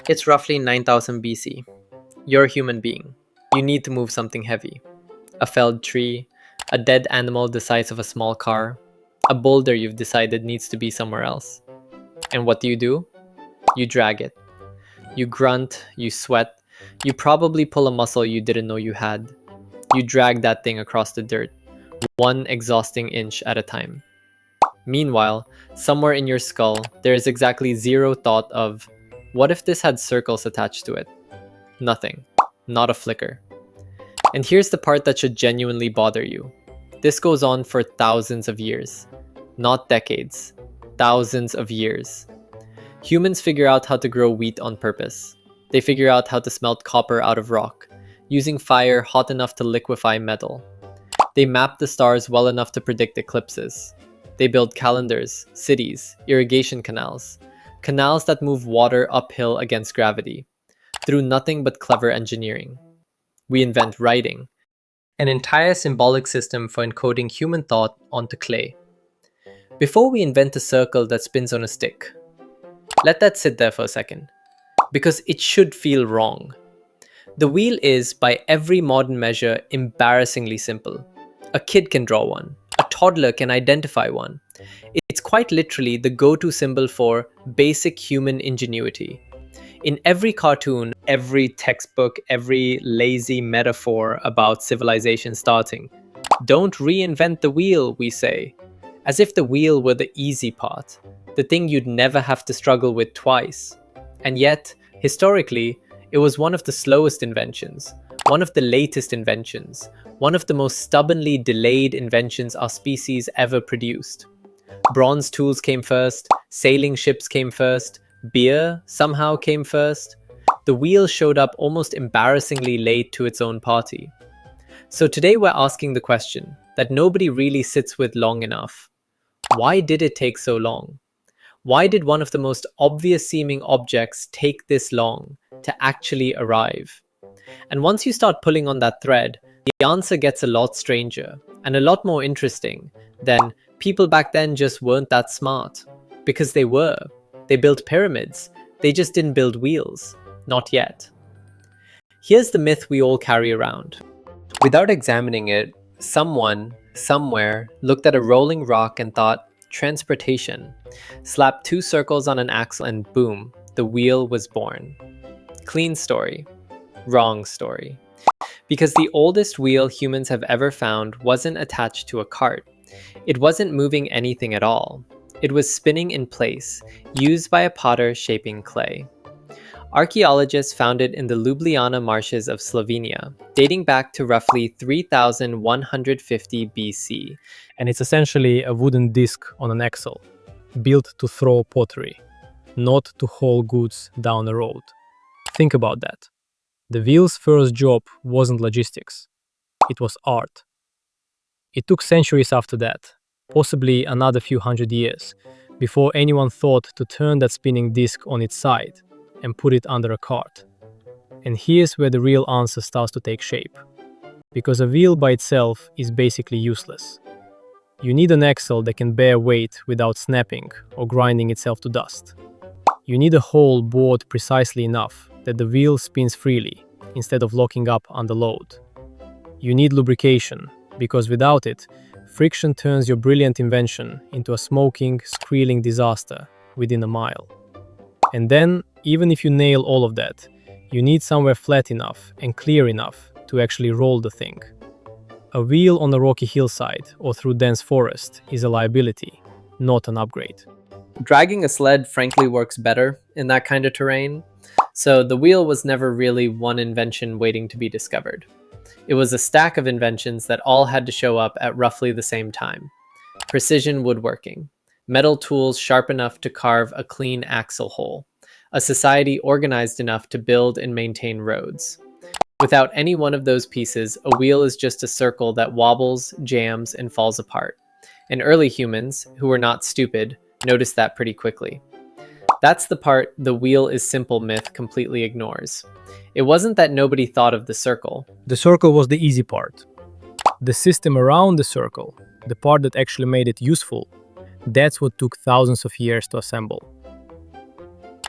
It's roughly 9000 BC. You're a human being. You need to move something heavy. A felled tree, a dead animal the size of a small car, a boulder you've decided needs to be somewhere else. And what do? You drag it. You grunt, you sweat, you probably pull a muscle you didn't know you had. You drag that thing across the dirt, one exhausting inch at a time. Meanwhile, somewhere in your skull, there is exactly zero thought of, what if this had circles attached to it? Nothing. Not a flicker. And here's the part that should genuinely bother you. This goes on for thousands of years. Not decades. Thousands of years. Humans figure out how to grow wheat on purpose. They figure out how to smelt copper out of rock, using fire hot enough to liquefy metal. They map the stars well enough to predict eclipses. They build calendars, cities, irrigation canals. Canals that move water uphill against gravity, through nothing but clever engineering. We invent writing, an entire symbolic system for encoding human thought onto clay. Before we invent a circle that spins on a stick, let that sit there for a second, because it should feel wrong. The wheel is, by every modern measure, embarrassingly simple. A kid can draw one. A toddler can identify one. It's quite literally the go-to symbol for basic human ingenuity. In every cartoon, every textbook, every lazy metaphor about civilization starting, don't reinvent the wheel, we say, as if the wheel were the easy part, the thing you'd never have to struggle with twice. And yet, historically, it was one of the slowest inventions, one of the latest inventions, one of the most stubbornly delayed inventions our species ever produced. Bronze tools came first, sailing ships came first, beer somehow came first. The wheel showed up almost embarrassingly late to its own party. So today we're asking the question that nobody really sits with long enough. Why did it take so long? Why did one of the most obvious seeming objects take this long to actually arrive? And once you start pulling on that thread, the answer gets a lot stranger and a lot more interesting than people back then just weren't that smart. Because they were. They built pyramids. They just didn't build wheels. Not yet. Here's the myth we all carry around. Without examining it, someone, somewhere, looked at a rolling rock and thought, transportation. Slapped two circles on an axle and boom, the wheel was born. Clean story. Wrong story. Because the oldest wheel humans have ever found wasn't attached to a cart. It wasn't moving anything at all. It was spinning in place, used by a potter shaping clay. Archaeologists found it in the Ljubljana marshes of Slovenia, dating back to roughly 3150 BC. And it's essentially a wooden disc on an axle, built to throw pottery, not to haul goods down a road. Think about that. The wheel's first job wasn't logistics, it was art. It took centuries after that, possibly another few hundred years, before anyone thought to turn that spinning disc on its side and put it under a cart. And here's where the real answer starts to take shape. Because a wheel by itself is basically useless. You need an axle that can bear weight without snapping or grinding itself to dust. You need a hole bored precisely enough that the wheel spins freely instead of locking up under load. You need lubrication, because without it, friction turns your brilliant invention into a smoking, squealing disaster within a mile. And then, even if you nail all of that, you need somewhere flat enough and clear enough to actually roll the thing. A wheel on a rocky hillside or through dense forest is a liability, not an upgrade. Dragging a sled frankly works better in that kind of terrain, so the wheel was never really one invention waiting to be discovered. It was a stack of inventions that all had to show up at roughly the same time. Precision woodworking, metal tools sharp enough to carve a clean axle hole, a society organized enough to build and maintain roads. Without any one of those pieces, a wheel is just a circle that wobbles, jams, and falls apart. And early humans, who were not stupid, noticed that pretty quickly. That's the part the wheel is simple myth completely ignores. It wasn't that nobody thought of the circle. The circle was the easy part. The system around the circle, the part that actually made it useful, that's what took thousands of years to assemble.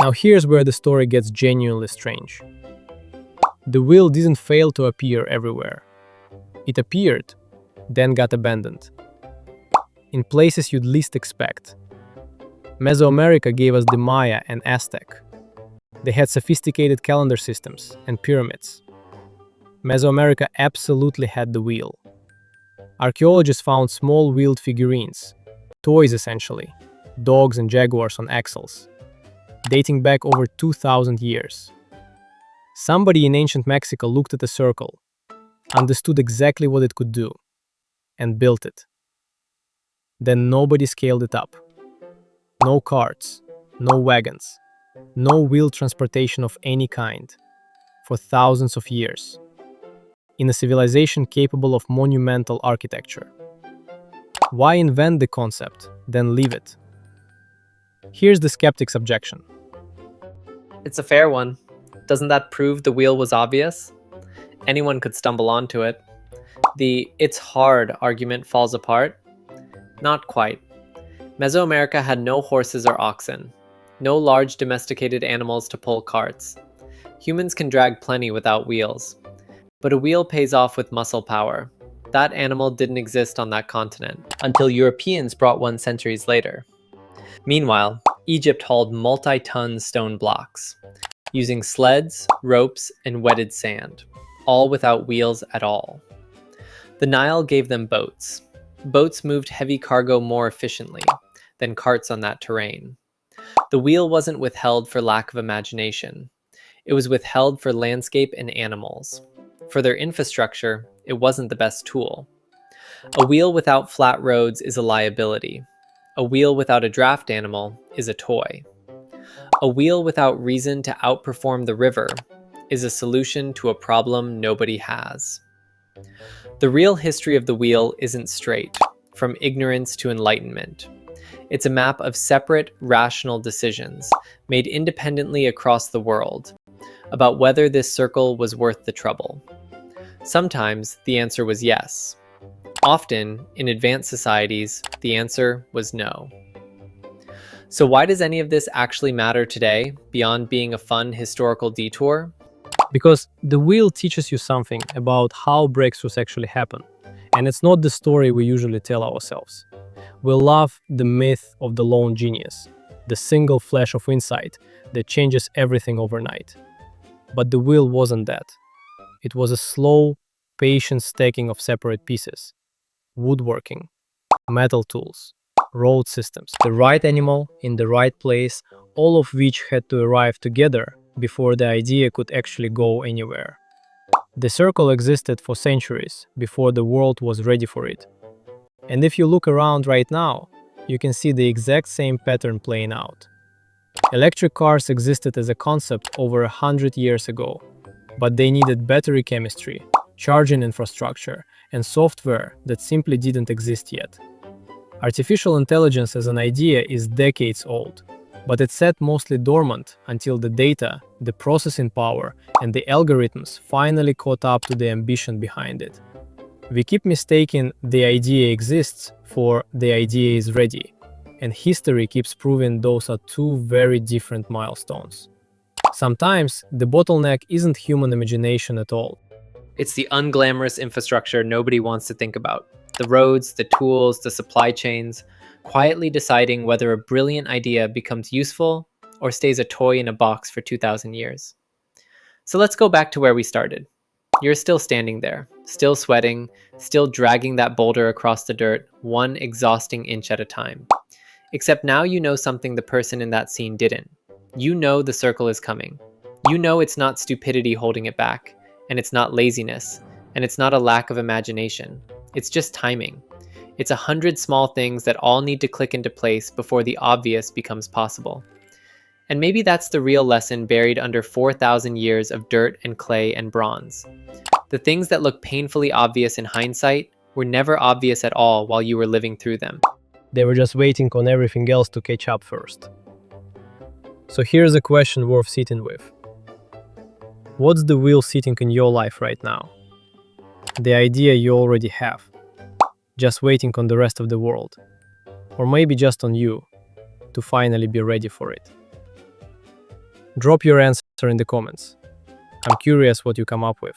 Now here's where the story gets genuinely strange. The wheel didn't fail to appear everywhere. It appeared, then got abandoned. In places you'd least expect. Mesoamerica gave us the Maya and Aztec. They had sophisticated calendar systems and pyramids. Mesoamerica absolutely had the wheel. Archaeologists found small wheeled figurines, toys essentially, dogs and jaguars on axles, dating back over 2,000 years. Somebody in ancient Mexico looked at a circle, understood exactly what it could do, and built it. Then nobody scaled it up. No carts, no wagons, no wheeled transportation of any kind, for thousands of years, in a civilization capable of monumental architecture. Why invent the concept, then leave it? Here's the skeptic's objection. It's a fair one. Doesn't that prove the wheel was obvious? Anyone could stumble onto it. The "it's hard" argument falls apart. Not quite. Mesoamerica had no horses or oxen, no large domesticated animals to pull carts. Humans can drag plenty without wheels. But a wheel pays off with muscle power. That animal didn't exist on that continent until Europeans brought one centuries later. Meanwhile, Egypt hauled multi-ton stone blocks, using sleds, ropes, and wetted sand, all without wheels at all. The Nile gave them boats. Boats moved heavy cargo more efficiently than carts on that terrain. The wheel wasn't withheld for lack of imagination. It was withheld for landscape and animals. For their infrastructure, it wasn't the best tool. A wheel without flat roads is a liability. A wheel without a draft animal is a toy. A wheel without reason to outperform the river is a solution to a problem nobody has. The real history of the wheel isn't straight, from ignorance to enlightenment. It's a map of separate, rational decisions made independently across the world about whether this circle was worth the trouble. Sometimes the answer was yes. Often, in advanced societies, the answer was no. So why does any of this actually matter today, beyond being a fun historical detour? Because the wheel teaches you something about how breakthroughs actually happen. And it's not the story we usually tell ourselves. We love the myth of the lone genius, the single flash of insight that changes everything overnight. But the wheel wasn't that. It was a slow, patient stacking of separate pieces. Woodworking, metal tools, road systems, the right animal in the right place, all of which had to arrive together before the idea could actually go anywhere. The circle existed for centuries before the world was ready for it. And if you look around right now, you can see the exact same pattern playing out. Electric cars existed as a concept over 100 years ago, but they needed battery chemistry, charging infrastructure, and software that simply didn't exist yet. Artificial intelligence as an idea is decades old, but it sat mostly dormant until the data, the processing power, and the algorithms finally caught up to the ambition behind it. We keep mistaking the idea exists for the idea is ready, and history keeps proving those are two very different milestones. Sometimes the bottleneck isn't human imagination at all. It's the unglamorous infrastructure nobody wants to think about. The roads, the tools, the supply chains, quietly deciding whether a brilliant idea becomes useful or stays a toy in a box for 2,000 years. So let's go back to where we started. You're still standing there, still sweating, still dragging that boulder across the dirt, one exhausting inch at a time. Except now you know something the person in that scene didn't. You know the circle is coming. You know it's not stupidity holding it back, and it's not laziness, and it's not a lack of imagination. It's just timing. It's 100 small things that all need to click into place before the obvious becomes possible. And maybe that's the real lesson buried under 4,000 years of dirt and clay and bronze. The things that look painfully obvious in hindsight were never obvious at all while you were living through them. They were just waiting on everything else to catch up first. So here's a question worth sitting with. What's the wheel sitting in your life right now? The idea you already have, just waiting on the rest of the world, or maybe just on you to finally be ready for it. Drop your answer in the comments. I'm curious what you come up with.